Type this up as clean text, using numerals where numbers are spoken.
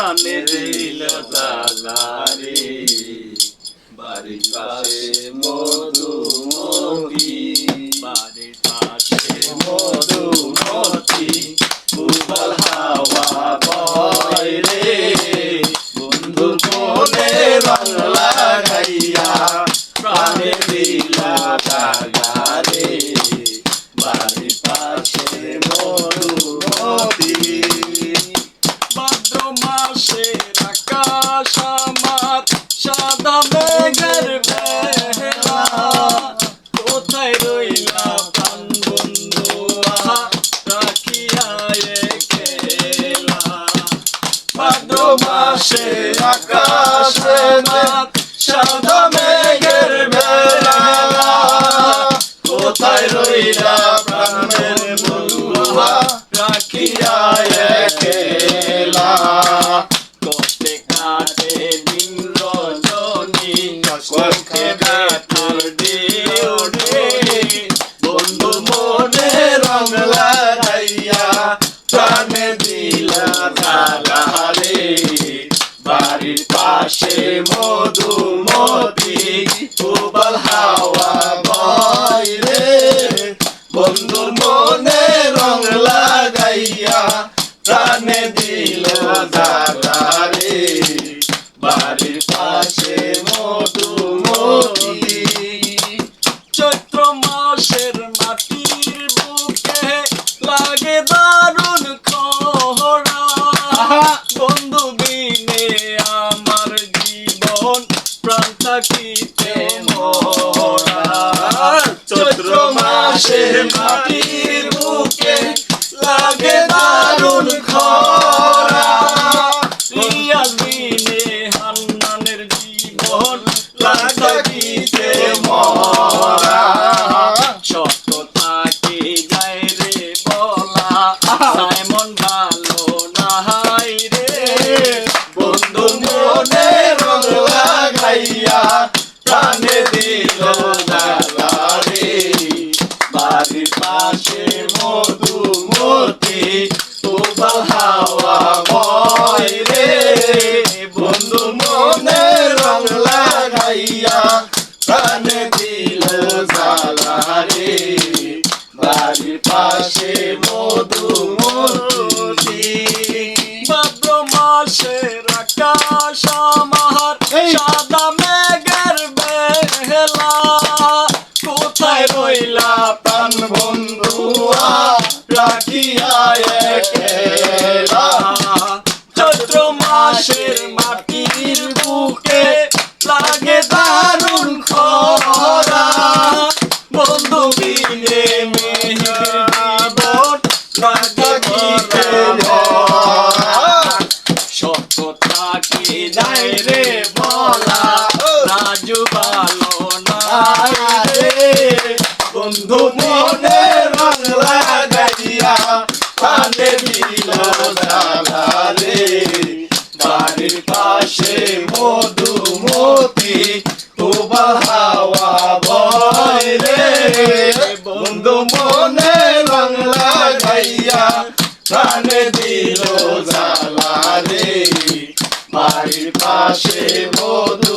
প্রাণে দিল জ্বালারে বাড়ির পাশে মধুমতি বাড়ির পাশে মধুমতি উবাল হাওয়া বয় রে বন্ধু মনে রং লাগাইয়া প্রাণে দিল জ্বালারে বাড়ির পাশে মধুমতি ভাদ্র মাসের আকাশ আমার সাদা মেঘের বেলা কোথায় রইলা প্রাণ বন্ধু রাখিয়া খেলা ভাদ্র মাসের আকাশ আমার সাদা মেঘের বেলা কোথায় রইলা প্রাণের বন্ধু রাখিয়া খেলা কষ্টে কাটে দিন রজনী কষ্টে ব্যথার দিও রে বন্ধু মনে রং লাগাইয়া প্রাণে দিলা জ্বালারে বাড়ির পাশে মধুমতি উবাল হাওয়া বয় রে বন্ধুর মনে রং লাগাইয়া প্রাণে দিল জ্বালারে বাড়ির পাশে মধুমতি চৈত্র মাসের মাটির বুকে লাগে দারুণ খরা বন্ধু বিনে আমার জীবন প্রাণ থাকিতে মরা চৈত্র মাসের মাটির বুকে লাগে দারুণ খরা রিয়াজ বিনে হান্নানের জীবন লাগিতে মরা সত্য থাকে যায় রে বলা সাইমন ভালো নাই রে বন্ধু মনে রং লাগাইয়া প্রাণে দিল জ্বালারে বাড়ির পাশে মধুমতি উবাল হাওয়া বয় রে বন্ধু মনে রং লাগাইয়া প্রাণে দিল জ্বালারে বাড়ির পাশে মধুমতি ভাদ্র মাসের আকাশ আমার সাদা মেঘের বেলা কোথায় রইলা প্রাণ বন্ধু রাখিয়া খেলা চৈত্র মাসের মাটির বুকে লাগে দারুণ খরা বন্ধু বিনে মেহের জীবন থাকিতে মরা সত্য থাকি যায় রে বলা রাজু ভালো নাই রে বন্ধু মনে রং লাগাইয়া প্রাণে দিল জ্বালারে বাড়ির পাশে মধুমতি উবাল হাওয়া বয় রে বন্ধু মনে রং লাগাইয়া প্রাণে দিল জ্বালারে বাড়ির পাশে মধু